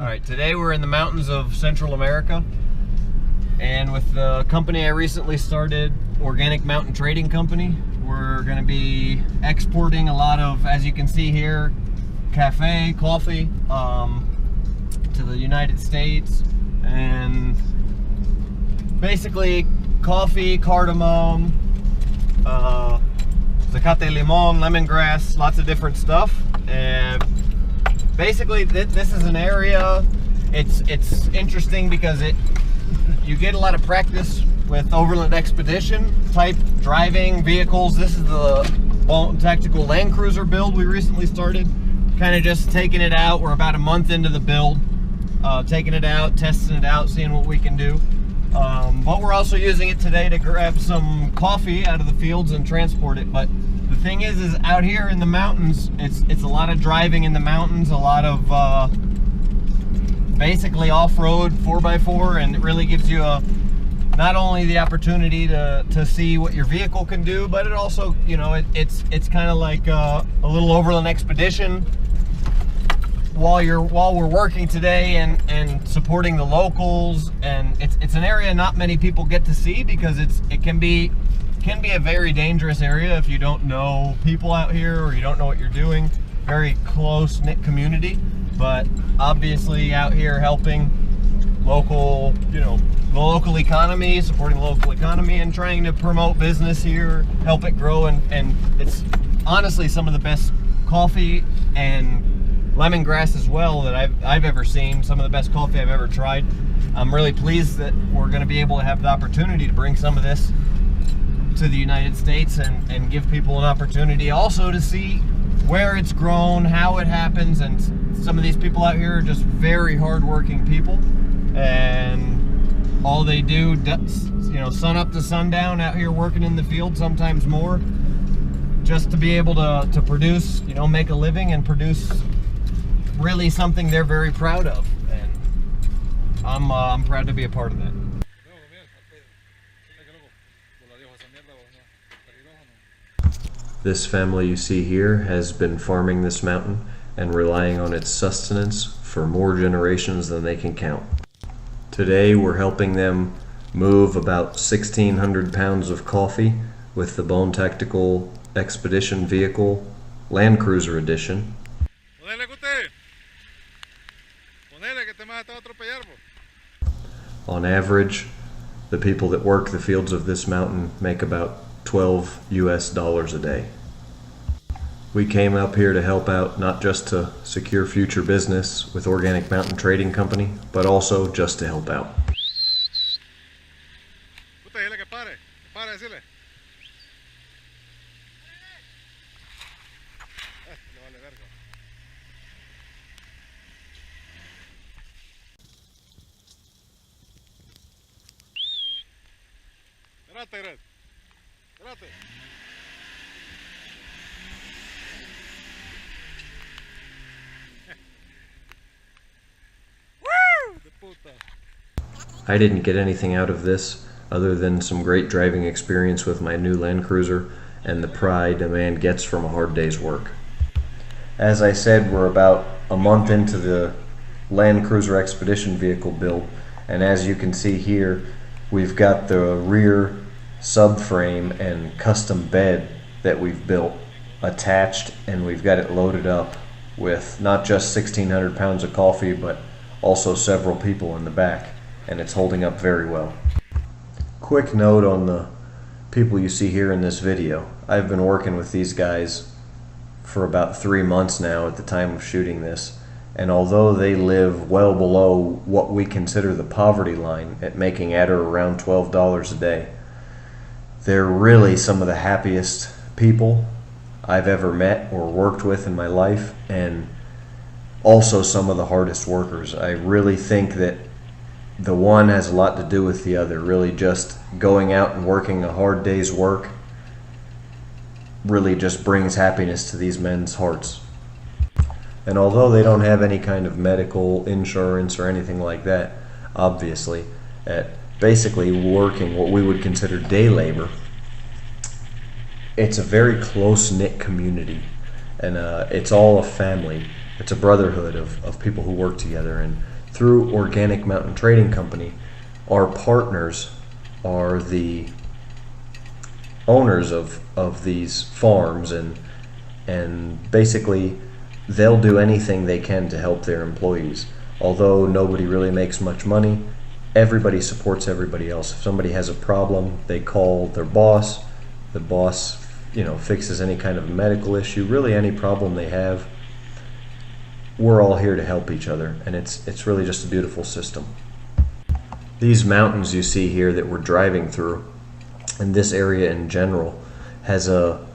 Alright, today we're in the mountains of Central America, and with the company I recently started, Organic Mountain Trading Company, we're going to be exporting a lot of, as you can see here, coffee to the United States, and basically coffee, cardamom, zacate limon, lemongrass, lots of different stuff. And basically this is an area, it's interesting because you get a lot of practice with overland expedition type driving vehicles. This is the tactical Land Cruiser build we recently started, kind of just taking it out. We're about a month into the build, taking it out, testing it out, seeing what we can do. But we're also using it today to grab some coffee out of the fields and transport it. But the thing is out here in the mountains, it's a lot of driving in the mountains, a lot of basically off-road 4x4, and it really gives you not only the opportunity to see what your vehicle can do, but it also, you know, it's kind of like a little overland expedition while we're working today and supporting the locals. And it's an area not many people get to see because it can be a very dangerous area if you don't know people out here or you don't know what you're doing. Very close-knit community, but obviously out here helping local, you know, the local economy, supporting the local economy and trying to promote business here, help it grow, and it's honestly some of the best coffee and lemongrass as well that I've ever seen. Some of the best coffee I've ever tried. I'm really pleased that we're going to be able to have the opportunity to bring some of this to the United States and give people an opportunity also to see where it's grown, how it happens. And some of these people out here are just very hard-working people, and all they do, you know, sun up to sundown out here working in the field, sometimes more, just to be able to produce, you know, make a living and produce really something they're very proud of. And I'm proud to be a part of that. This family you see here has been farming this mountain and relying on its sustenance for more generations than they can count. Today we're helping them move about 1,600 pounds of coffee with the Bone Tactical Expedition Vehicle Land Cruiser Edition. On average, the people that work the fields of this mountain make about $12 US a day. We came up here to help out, not just to secure future business with Organic Mountain Trading Company, but also just to help out. I didn't get anything out of this other than some great driving experience with my new Land Cruiser and the pride a man gets from a hard day's work. As I said, we're about a month into the Land Cruiser Expedition Vehicle build, and as you can see here, we've got the rear subframe and custom bed that we've built attached, and we've got it loaded up with not just 1,600 pounds of coffee, but also several people in the back, and it's holding up very well. Quick note on the people you see here in this video. I've been working with these guys for about 3 months now at the time of shooting this, and although they live well below what we consider the poverty line at making at or around $12 a day, they're really some of the happiest people I've ever met or worked with in my life, and also some of the hardest workers. I really think that the one has a lot to do with the other. Really just going out and working a hard day's work really just brings happiness to these men's hearts. And although they don't have any kind of medical insurance or anything like that, obviously, at basically working what we would consider day labor, it's a very close-knit community, and it's all a family. It's a brotherhood of people who work together. And through Organic Mountain Trading Company, our partners are the owners of these farms, and basically they'll do anything they can to help their employees. Although nobody really makes much money, everybody supports everybody else. If somebody has a problem, they call their boss. The boss, fixes any kind of medical issue, really any problem they have. We're all here to help each other, and it's really just a beautiful system. These mountains you see here that we're driving through, and this area in general, has a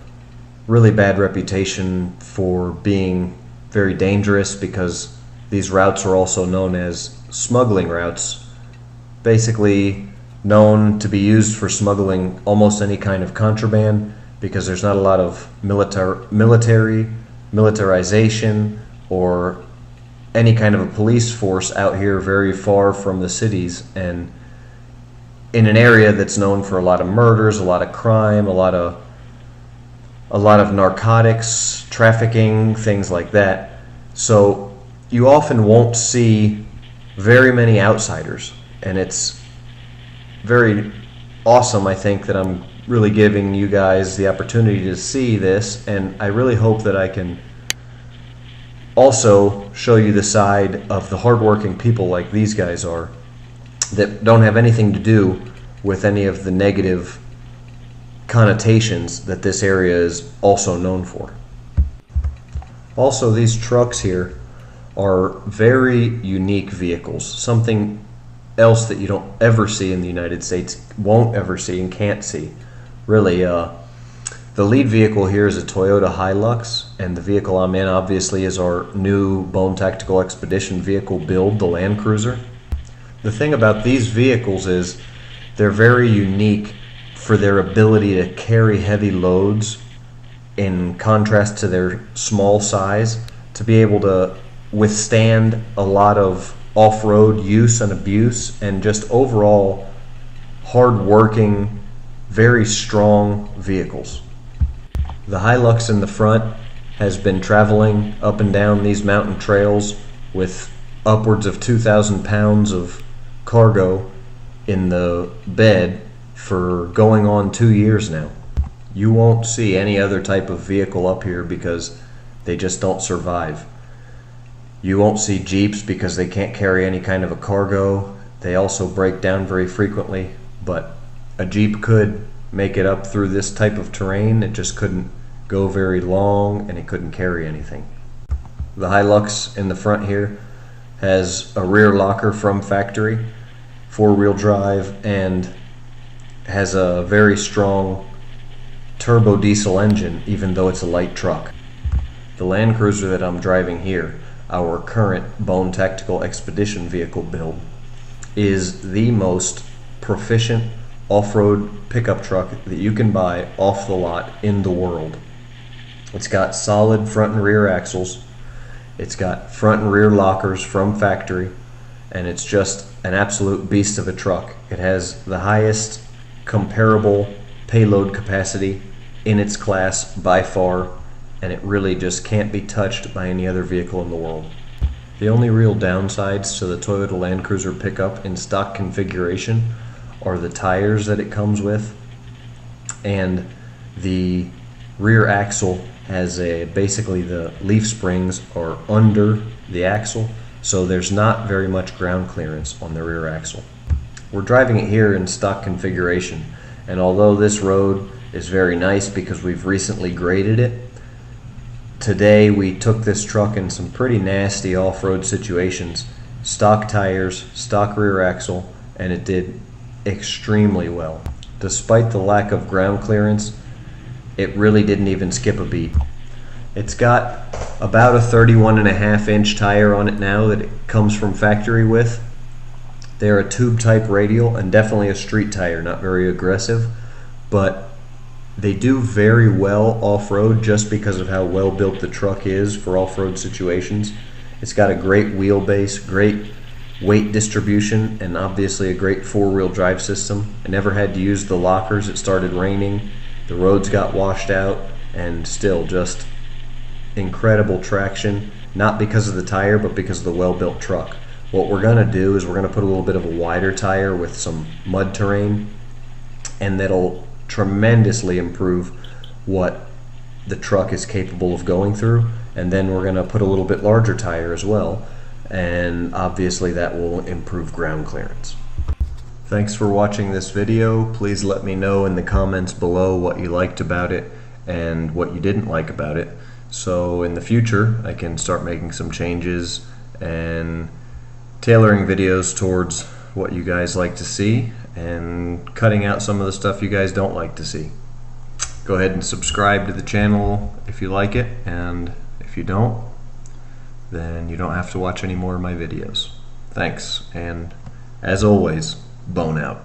really bad reputation for being very dangerous, because these routes are also known as smuggling routes, basically known to be used for smuggling almost any kind of contraband, because there's not a lot of militarization or any kind of a police force out here very far from the cities, and in an area that's known for a lot of murders, a lot of crime, a lot of narcotics, trafficking, things like that. So you often won't see very many outsiders, and it's very awesome, I think, that I'm really giving you guys the opportunity to see this, and I really hope that I can also show you the side of the hardworking people like these guys are, that don't have anything to do with any of the negative connotations that this area is also known for. Also, these trucks here are very unique vehicles, something else that you don't ever see in the United States, won't ever see and can't see. Really, the lead vehicle here is a Toyota Hilux, and the vehicle I'm in obviously is our new Bone Tactical Expedition vehicle build, the Land Cruiser. The thing about these vehicles is they're very unique for their ability to carry heavy loads, in contrast to their small size, to be able to withstand a lot of off-road use and abuse, and just overall hard-working, very strong vehicles. The Hilux in the front has been traveling up and down these mountain trails with upwards of 2,000 pounds of cargo in the bed for going on 2 years now. You won't see any other type of vehicle up here because they just don't survive. You won't see Jeeps because they can't carry any kind of a cargo. They also break down very frequently, but a Jeep could make it up through this type of terrain. It just couldn't go very long, and it couldn't carry anything. The Hilux in the front here has a rear locker from factory, 4-wheel drive, and has a very strong turbo diesel engine, even though it's a light truck. The Land Cruiser that I'm driving here, our current Bone Tactical Expedition vehicle build, is the most proficient off-road pickup truck that you can buy off the lot in the world. It's got solid front and rear axles, it's got front and rear lockers from factory, and it's just an absolute beast of a truck. It has the highest comparable payload capacity in its class by far, and it really just can't be touched by any other vehicle in the world. The only real downsides to the Toyota Land Cruiser pickup in stock configuration are the tires that it comes with, and the rear axle has basically the leaf springs are under the axle, so there's not very much ground clearance on the rear axle. We're driving it here in stock configuration, and although this road is very nice because we've recently graded it, today we took this truck in some pretty nasty off-road situations. Stock tires, stock rear axle, and it did extremely well. Despite the lack of ground clearance, it really didn't even skip a beat. It's got about a 31.5-inch tire on it now that it comes from factory with. They're a tube type radial and definitely a street tire, not very aggressive, but they do very well off-road just because of how well built the truck is for off-road situations. It's got a great wheelbase, great weight distribution, and obviously a great 4-wheel drive system. I never had to use the lockers. It started raining, the roads got washed out, and still just incredible traction not because of the tire, but because of the well-built truck. What we're going to do is we're going to put a little bit of a wider tire with some mud terrain, and that'll tremendously improve what the truck is capable of going through. And then we're going to put a little bit larger tire as well, and obviously that will improve ground clearance. Thanks for watching this video. Please let me know in the comments below what you liked about it and what you didn't like about it, so in the future I can start making some changes and tailoring videos towards what you guys like to see and cutting out some of the stuff you guys don't like to see. Go ahead and subscribe to the channel if you like it, and if you don't, then you don't have to watch any more of my videos. Thanks, and as always, bone out.